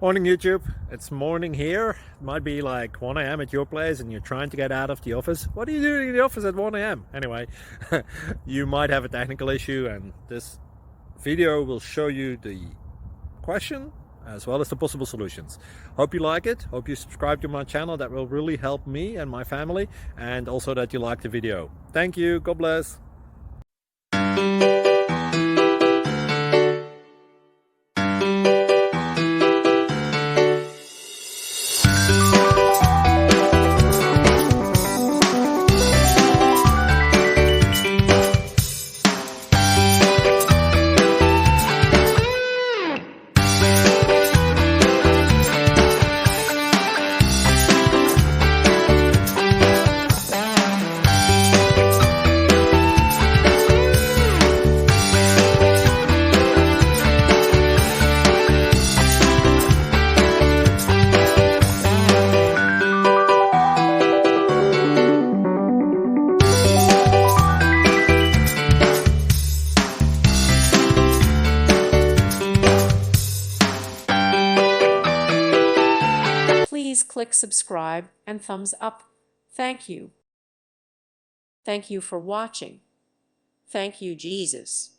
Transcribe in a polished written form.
Morning YouTube, it's morning here. It might be like 1 a.m. at your place and you're trying to get out of the office. What are you doing in the office at 1 a.m? Anyway, you might have a technical issue and this video will show you the question as well as the possible solutions. Hope you like it, hope you subscribe to my channel. That will really help me and my family, and also that you like the video. Thank you, God bless. Please click subscribe and thumbs up. Thank you. Thank you for watching. Thank you, Jesus.